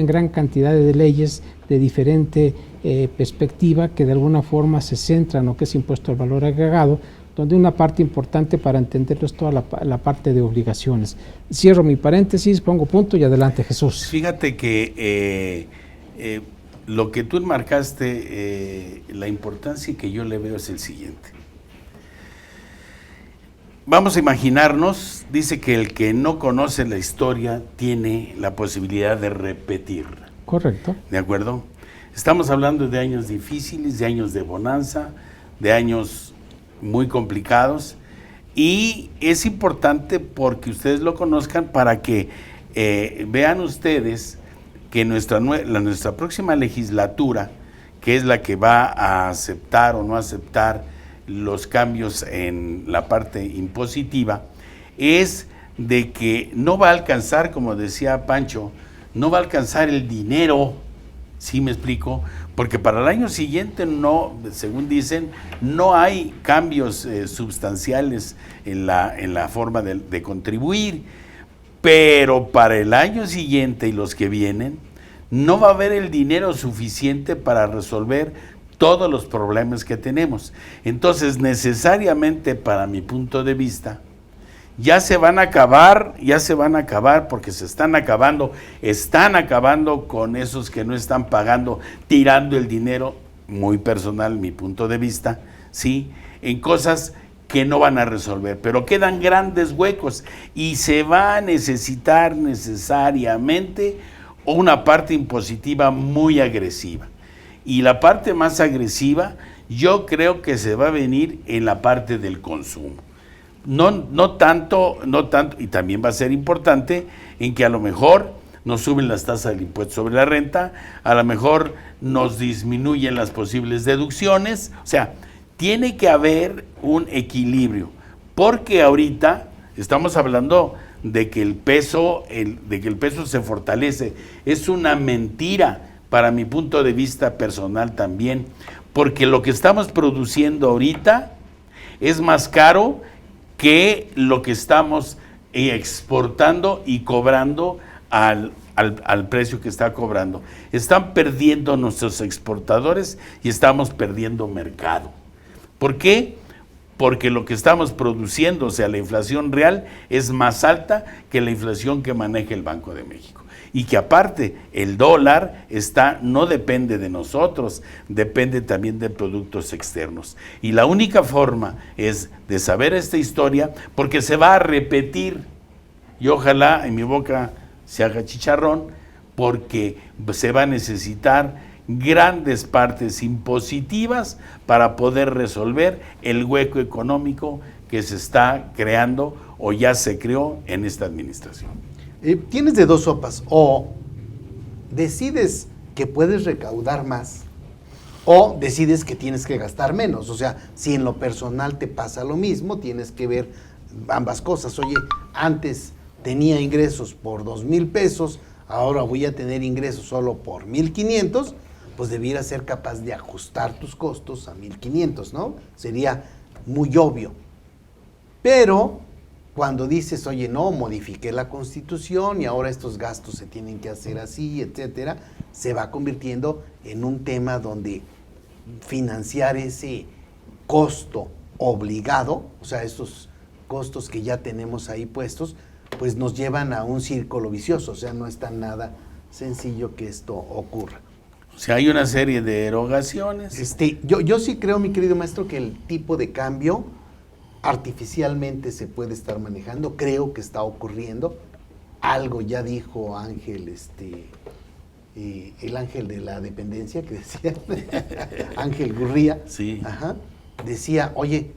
gran cantidad de leyes de diferente perspectiva que de alguna forma se centran en lo que es impuesto al valor agregado, donde una parte importante para entenderlo es toda la parte de obligaciones. Cierro mi paréntesis, pongo punto y adelante, Jesús. Fíjate que lo que tú enmarcaste, la importancia que yo le veo es el siguiente. Vamos a imaginarnos, dice que el que no conoce la historia tiene la posibilidad de repetirla. Correcto. ¿De acuerdo? Estamos hablando de años difíciles, de años de bonanza, de años muy complicados, y es importante porque ustedes lo conozcan para que vean ustedes que nuestra próxima legislatura, que es la que va a aceptar o no aceptar los cambios en la parte impositiva, es de que no va a alcanzar, como decía Pancho, no va a alcanzar el dinero, ¿sí me explico? Porque para el año siguiente no, según dicen, no hay cambios sustanciales en la forma de contribuir, pero para el año siguiente y los que vienen, no va a haber el dinero suficiente para resolver todos los problemas que tenemos. Entonces, necesariamente, para mi punto de vista, ya se van a acabar porque se están acabando con esos que no están pagando, tirando el dinero, muy personal, mi punto de vista, ¿sí? En cosas que no van a resolver, pero quedan grandes huecos y se va a necesitar necesariamente una parte impositiva muy agresiva. Y la parte más agresiva, yo creo que se va a venir en la parte del consumo. No tanto, y también va a ser importante en que a lo mejor nos suben las tasas del impuesto sobre la renta, a lo mejor nos disminuyen las posibles deducciones, o sea, tiene que haber un equilibrio, porque ahorita estamos hablando de que el peso se fortalece. Es una mentira para mi punto de vista personal también, porque lo que estamos produciendo ahorita es más caro que lo que estamos exportando y cobrando al precio que está cobrando. Están perdiendo nuestros exportadores y estamos perdiendo mercado. ¿Por qué? Porque lo que estamos produciendo, o sea, la inflación real, es más alta que la inflación que maneja el Banco de México. Y que aparte, el dólar no depende de nosotros, depende también de productos externos. Y la única forma es de saber esta historia, porque se va a repetir. Y ojalá en mi boca se haga chicharrón, porque se va a necesitar grandes partes impositivas para poder resolver el hueco económico que se está creando o ya se creó en esta administración. Tienes de dos sopas: o decides que puedes recaudar más, o decides que tienes que gastar menos. O sea, si en lo personal te pasa lo mismo, tienes que ver ambas cosas. Oye, antes tenía ingresos por 2,000 pesos, ahora voy a tener ingresos solo por 1,500, pues debiera ser capaz de ajustar tus costos a 1,500, ¿no? Sería muy obvio. Pero cuando dices, oye, no, modifiqué la Constitución y ahora estos gastos se tienen que hacer así, etcétera, se va convirtiendo en un tema donde financiar ese costo obligado, o sea, estos costos que ya tenemos ahí puestos, pues nos llevan a un círculo vicioso, o sea, no es tan nada sencillo que esto ocurra. O sea, hay una serie de erogaciones. Yo sí creo, mi querido maestro, que el tipo de cambio artificialmente se puede estar manejando, creo que está ocurriendo. Algo ya dijo Ángel, el ángel de la dependencia que decía, Ángel Gurría, Sí. Decía, oye,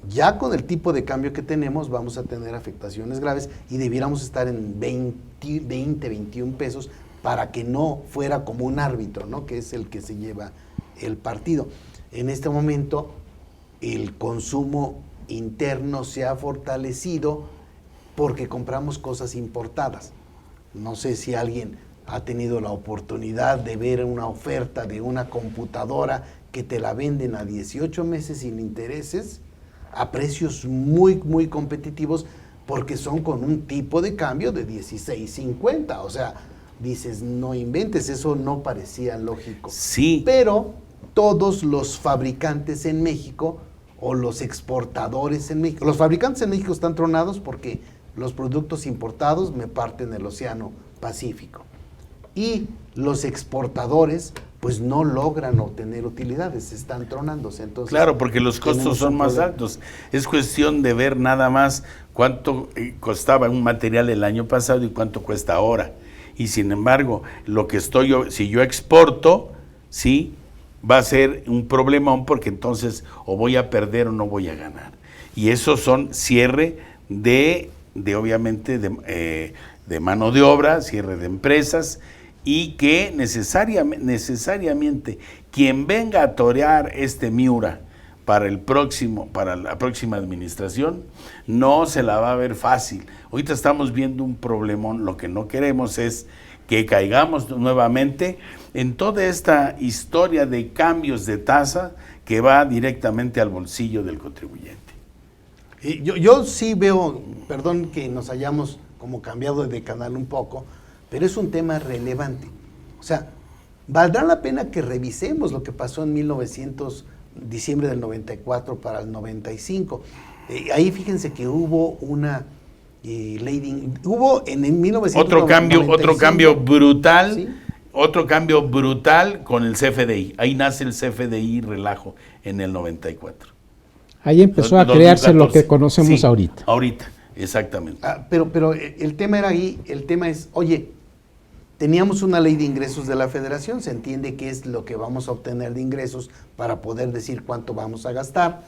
ya con el tipo de cambio que tenemos vamos a tener afectaciones graves y debiéramos estar en 21 pesos para que no fuera como un árbitro, ¿no? Que es el que se lleva el partido. En este momento el consumo interno se ha fortalecido porque compramos cosas importadas. No sé si alguien ha tenido la oportunidad de ver una oferta de una computadora que te la venden a 18 meses sin intereses, a precios muy, muy competitivos, porque son con un tipo de cambio de 16.50. O sea, dices, no inventes, eso no parecía lógico. Sí. Pero todos los fabricantes en México o los exportadores en México, los fabricantes en México están tronados porque los productos importados me parten el Océano Pacífico. Y los exportadores pues no logran obtener utilidades, están tronándose. Entonces, claro, porque los costos son más altos. Es cuestión de ver nada más cuánto costaba un material el año pasado y cuánto cuesta ahora. Y sin embargo, si yo exporto, sí, va a ser un problemón porque entonces o voy a perder o no voy a ganar. Y esos son cierre de obviamente de mano de obra, cierre de empresas, y que necesariamente quien venga a torear este Miura para la próxima administración, no se la va a ver fácil. Ahorita estamos viendo un problemón, lo que no queremos es que caigamos nuevamente en toda esta historia de cambios de tasa que va directamente al bolsillo del contribuyente. Yo sí veo, perdón que nos hayamos como cambiado de canal un poco, pero es un tema relevante. O sea, valdrá la pena que revisemos lo que pasó en diciembre del 94 para el 95. Ahí fíjense que hubo una hubo en 1995 otro cambio brutal, ¿sí? Otro cambio brutal con el CFDI. Ahí nace el CFDI relajo en el 94. Ahí empezó a crearse lo que conocemos ahorita. Ahorita, exactamente. Pero el tema era ahí, el tema es, oye, teníamos una ley de ingresos de la Federación, se entiende qué es lo que vamos a obtener de ingresos para poder decir cuánto vamos a gastar,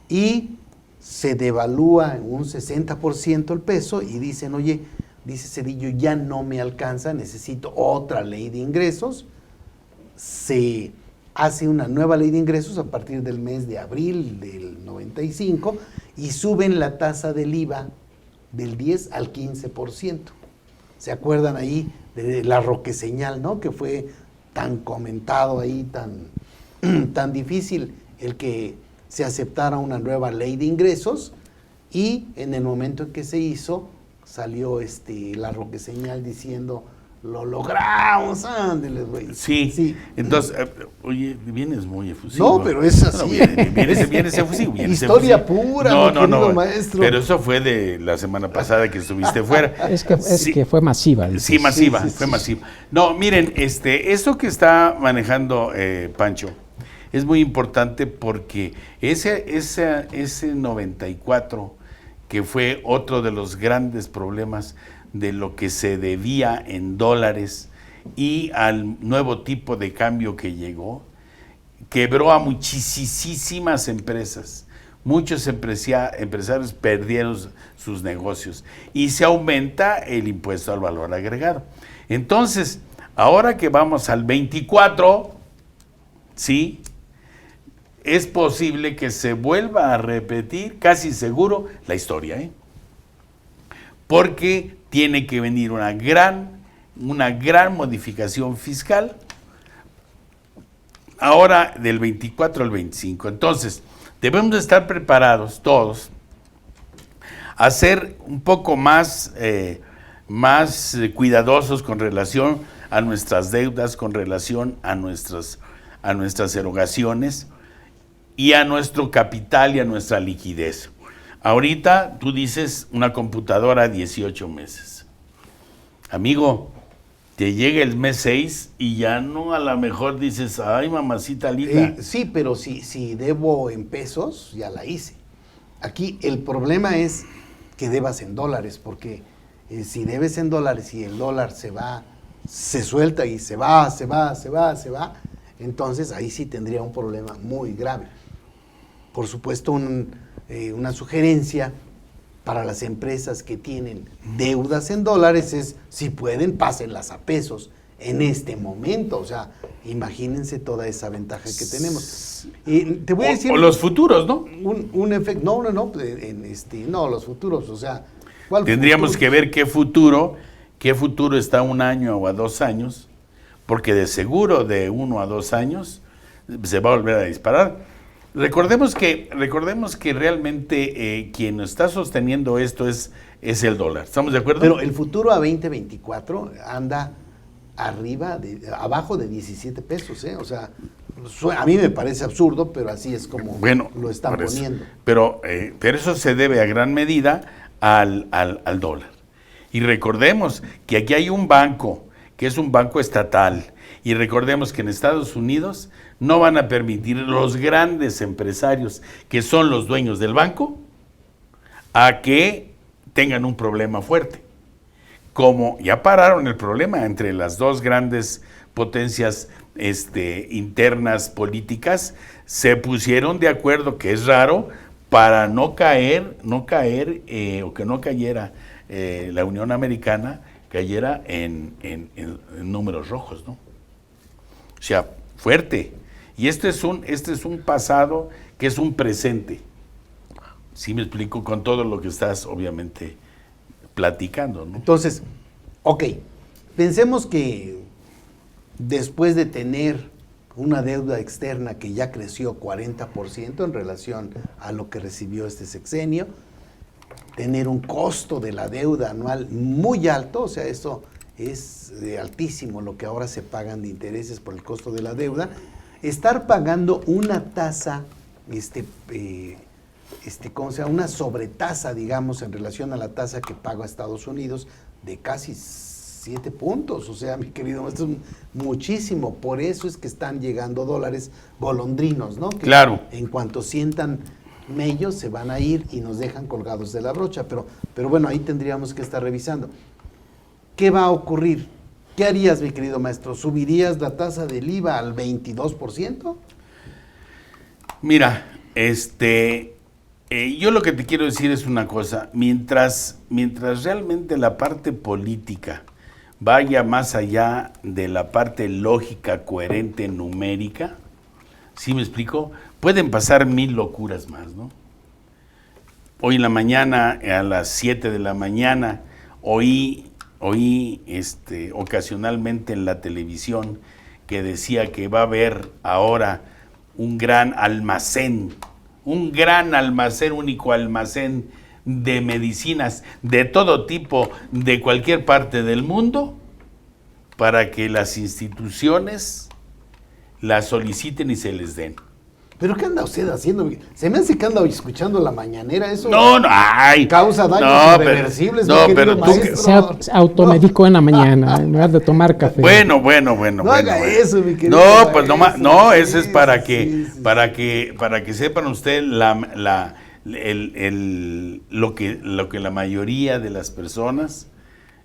y se devalúa en un 60% el peso y dicen, oye, dice Zedillo, ya no me alcanza, necesito otra ley de ingresos. Se hace una nueva ley de ingresos a partir del mes de abril del 95 y suben la tasa del IVA del 10 al 15%. ¿Se acuerdan ahí de la roqueseñal, ¿no? Que fue tan comentado ahí, tan difícil el que se aceptara una nueva ley de ingresos, y en el momento en que se hizo, salió la roqueseñal diciendo, lo logramos, ándale, güey. Sí. Entonces, oye, vienes muy efusivo. No, pero es así. No, vienes efusivo. Historia pura, no, maestro. Pero eso fue de la semana pasada que estuviste fuera. Es que fue masiva. Sí, masiva, fue masiva. No, miren, esto que está manejando Pancho es muy importante porque ese 94, que fue otro de los grandes problemas de lo que se debía en dólares y al nuevo tipo de cambio que llegó, quebró a muchísimas empresas. Muchos empresarios perdieron sus negocios y se aumenta el impuesto al valor agregado. Entonces, ahora que vamos al 24, ¿sí? es posible que se vuelva a repetir, casi seguro, la historia, porque tiene que venir una gran modificación fiscal ahora del 24 al 25. Entonces, debemos estar preparados todos a ser un poco más cuidadosos con relación a nuestras deudas, con relación a nuestras erogaciones y a nuestro capital y a nuestra liquidez. Ahorita tú dices una computadora 18 meses. Amigo, te llega el mes 6 y ya no, a lo mejor dices, ay, mamacita linda. Sí, pero si debo en pesos, ya la hice. Aquí el problema es que debas en dólares, porque si debes en dólares y el dólar se suelta y se va, entonces ahí sí tendría un problema muy grave. Por supuesto, una sugerencia para las empresas que tienen deudas en dólares es, si pueden, pásenlas a pesos en este momento. O sea, imagínense toda esa ventaja que tenemos. Y te voy a decir... O los futuros, ¿no? Un efecto... No, los futuros, o sea... Tendríamos que ver qué futuro está a 1 año o a 2 años, porque de seguro de 1 a 2 años se va a volver a disparar. Recordemos que realmente quien está sosteniendo esto es el dólar. ¿Estamos de acuerdo? Pero el futuro a 2024 anda abajo de 17 pesos, ¿eh? O sea, a mí me parece absurdo, pero así es como lo están poniendo. Pero eso se debe a gran medida al dólar. Y recordemos que aquí hay un banco, que es un banco estatal, y recordemos que en Estados Unidos no van a permitir los grandes empresarios, que son los dueños del banco, a que tengan un problema fuerte. Como ya pararon el problema entre las dos grandes potencias internas políticas, se pusieron de acuerdo, que es raro, para no caer o que no cayera la Unión Americana, cayera en números rojos, ¿no? O sea, fuerte. Y este es un pasado que es un presente. Sí me explico, con todo lo que estás obviamente platicando, ¿no? Entonces, ok, pensemos que después de tener una deuda externa que ya creció 40% en relación a lo que recibió este sexenio, tener un costo de la deuda anual muy alto, o sea, eso es altísimo lo que ahora se pagan de intereses por el costo de la deuda, estar pagando una tasa, una sobretasa, digamos, en relación a la tasa que paga Estados Unidos de casi 7 puntos, o sea, mi querido, esto es muchísimo, por eso es que están llegando dólares golondrinos, ¿no? Que claro. En cuanto sientan mellos se van a ir y nos dejan colgados de la brocha, pero bueno, ahí tendríamos que estar revisando. ¿Qué va a ocurrir? ¿Qué harías, mi querido maestro? ¿Subirías la tasa del IVA al 22%? Mira, yo lo que te quiero decir es una cosa, mientras realmente la parte política vaya más allá de la parte lógica, coherente, numérica, ¿sí me explico? Pueden pasar 1000 locuras más, ¿no? Hoy en la mañana, a las 7 de la mañana, oí ocasionalmente en la televisión que decía que va a haber ahora un gran almacén, único almacén de medicinas de todo tipo, de cualquier parte del mundo, para que las instituciones las soliciten y se les den. ¿Pero qué anda usted haciendo? Se me hace que anda escuchando la mañanera, eso ay. Causa daños irreversibles. Pero tú se automedicó en la mañana, en lugar de tomar café. Bueno. No haga eso, mi querido. No, pues no, eso es para que sepan usted lo que la mayoría de las personas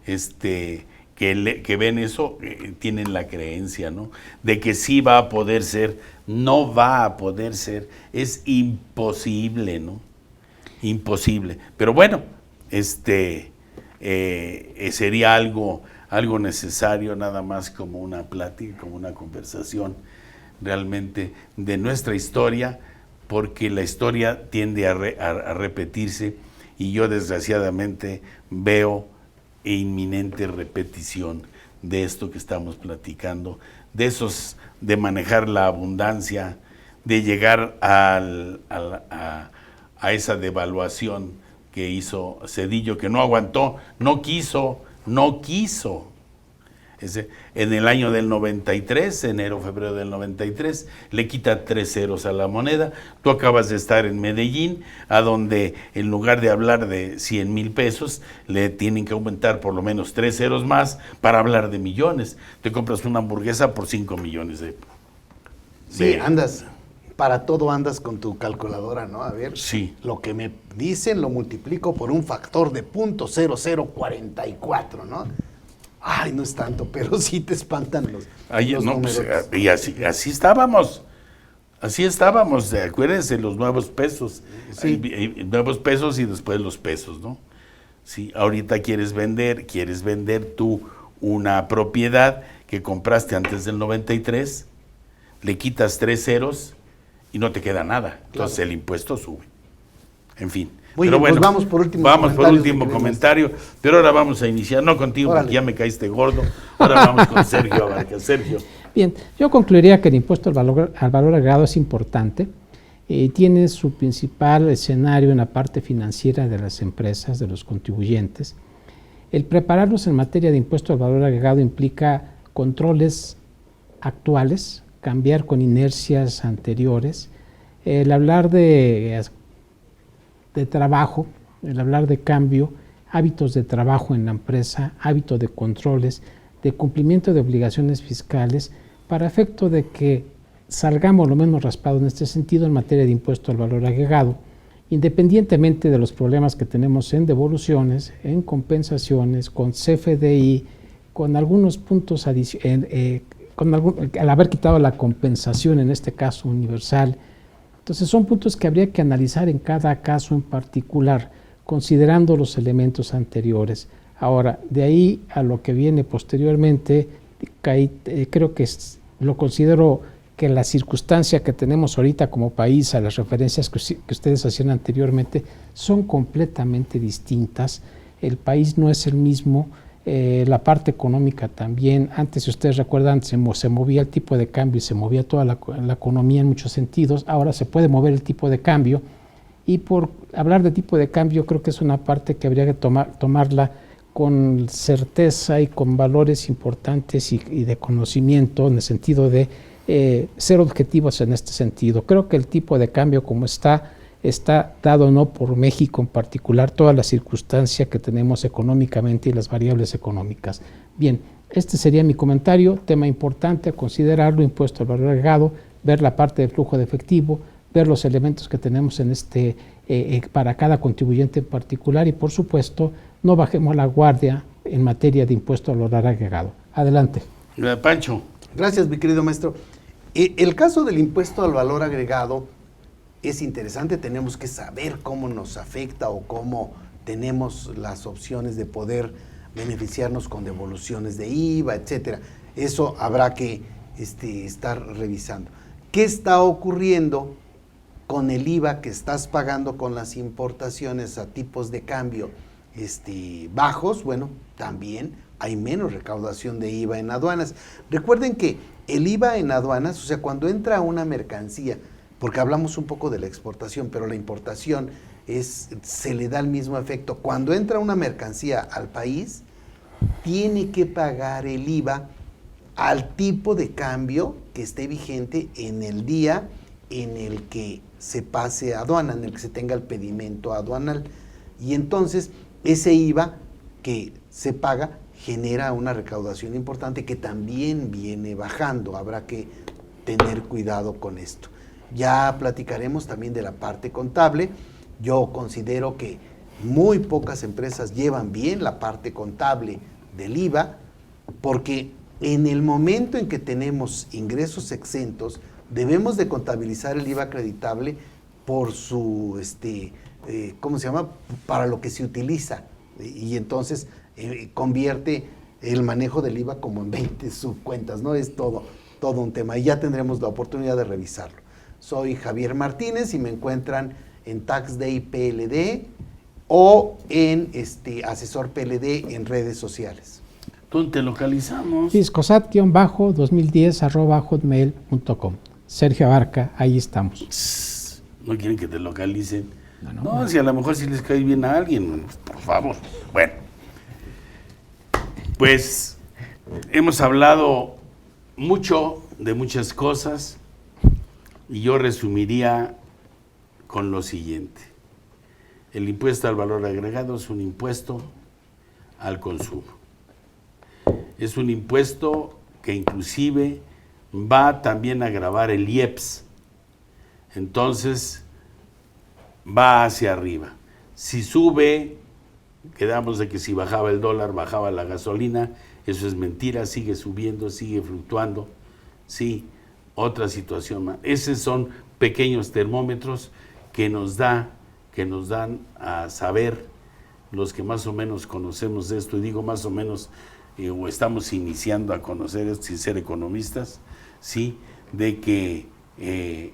que ven eso tienen la creencia, ¿no? De que sí va a poder ser. No va a poder ser, es imposible, ¿no? Imposible. Pero bueno, sería algo necesario, nada más como una plática, como una conversación, realmente de nuestra historia, porque la historia tiende a repetirse y yo desgraciadamente veo inminente repetición de esto que estamos platicando, de manejar la abundancia, de llegar a esa devaluación que hizo Zedillo, que no aguantó, no quiso. En el año del 93, enero, febrero del 93, le quita 3 ceros a la moneda. Tú acabas de estar en Medellín, a donde en lugar de hablar de 100,000 pesos, le tienen que aumentar por lo menos 3 ceros más para hablar de millones. Te compras una hamburguesa por 5 millones de... Sí, andas, para todo andas con tu calculadora, ¿no? A ver, sí. Lo que me dicen lo multiplico por un factor de .0044, ¿no? Ay, no es tanto, pero sí te espantan los números. Pues, y así estábamos. Así estábamos, acuérdense, los nuevos pesos. Sí. Nuevos pesos y después los pesos, ¿no? Sí, ahorita quieres vender tú una propiedad que compraste antes del 93, le quitas 3 ceros y no te queda nada. Entonces Claro. el impuesto sube. En fin. Muy Pero bien, bueno, pues vamos por último comentario, pero ahora vamos a iniciar, no contigo, Órale. porque ya me caíste gordo, ahora vamos con Sergio Abarca. Sergio. Bien, yo concluiría que el impuesto al valor agregado es importante. Tiene su principal escenario en la parte financiera de las empresas, de los contribuyentes. El prepararnos en materia de impuesto al valor agregado implica controles actuales, cambiar con inercias anteriores, el hablar de trabajo, el hablar de cambio, hábitos de trabajo en la empresa, hábitos de controles, de cumplimiento de obligaciones fiscales, para efecto de que salgamos lo menos raspados en este sentido en materia de impuesto al valor agregado, independientemente de los problemas que tenemos en devoluciones, en compensaciones, con CFDI, con algunos puntos adicionales, al haber quitado la compensación, en este caso universal. Entonces son puntos que habría que analizar en cada caso en particular, considerando los elementos anteriores. Ahora, de ahí a lo que viene posteriormente, creo que lo considero que la circunstancia que tenemos ahorita como país, a las referencias que ustedes hacían anteriormente, son completamente distintas. El país no es el mismo, la parte económica también. Antes, si ustedes recuerdan, se movía el tipo de cambio y se movía toda la economía en muchos sentidos. Ahora se puede mover el tipo de cambio, y por hablar de tipo de cambio, creo que es una parte que habría que tomarla con certeza y con valores importantes y de conocimiento, en el sentido de ser objetivos en este sentido. Creo que el tipo de cambio como está dado no por México en particular, toda la circunstancia que tenemos económicamente y las variables económicas. Bien, este sería mi comentario, tema importante a considerarlo, impuesto al valor agregado, ver la parte de flujo de efectivo, ver los elementos que tenemos en para cada contribuyente en particular, y por supuesto no bajemos la guardia en materia de impuesto al valor agregado. Adelante. Pancho. Gracias, mi querido maestro. El caso del impuesto al valor agregado es interesante. Tenemos que saber cómo nos afecta o cómo tenemos las opciones de poder beneficiarnos con devoluciones de IVA, etcétera. Eso habrá que estar revisando. ¿Qué está ocurriendo con el IVA que estás pagando con las importaciones a tipos de cambio bajos? Bueno, también hay menos recaudación de IVA en aduanas. Recuerden que el IVA en aduanas, o sea, cuando entra una mercancía, porque hablamos un poco de la exportación, pero la importación se le da el mismo efecto. Cuando entra una mercancía al país, tiene que pagar el IVA al tipo de cambio que esté vigente en el día en el que se pase a aduana, en el que se tenga el pedimento aduanal. Y entonces ese IVA que se paga genera una recaudación importante que también viene bajando. Habrá que tener cuidado con esto. Ya platicaremos también de la parte contable. Yo considero que muy pocas empresas llevan bien la parte contable del IVA, porque en el momento en que tenemos ingresos exentos, debemos de contabilizar el IVA acreditable por su, ¿cómo se llama? Para lo que se utiliza. Y entonces convierte el manejo del IVA como en 20 subcuentas, ¿no? Es todo todo un tema y ya tendremos la oportunidad de revisarlo. Soy Javier Martínez y me encuentran en Tax Day PLD o en Asesor PLD en redes sociales. ¿Dónde te localizamos? fiscosat-2010@hotmail.com. Sergio Abarca, ahí estamos. No quieren que te localicen. No. Si a lo mejor si les cae bien a alguien, por favor. Bueno, pues hemos hablado mucho de muchas cosas y yo resumiría con lo siguiente. El impuesto al valor agregado es un impuesto al consumo. Es un impuesto que inclusive va también a gravar el IEPS. Entonces, va hacia arriba. Si sube, quedamos de que si bajaba el dólar, bajaba la gasolina, eso es mentira, sigue subiendo, sigue fluctuando. Sí, otra situación más. Esos son pequeños termómetros que nos dan a saber los que más o menos conocemos de esto, y digo más o menos, o estamos iniciando a conocer esto sin ser economistas, sí, de que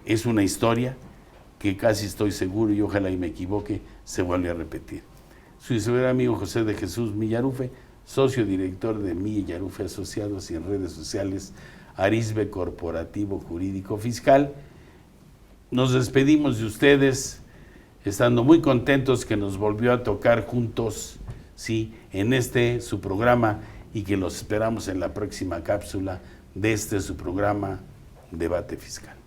es una historia que casi estoy seguro, y ojalá y me equivoque, se vuelve a repetir. Su servidor amigo José de Jesús Millarufe, socio director de Millarufe Asociados y en redes sociales Arisbe Corporativo Jurídico Fiscal. Nos despedimos de ustedes, estando muy contentos que nos volvió a tocar juntos, sí, en su programa, y que los esperamos en la próxima cápsula de su programa Debate Fiscal.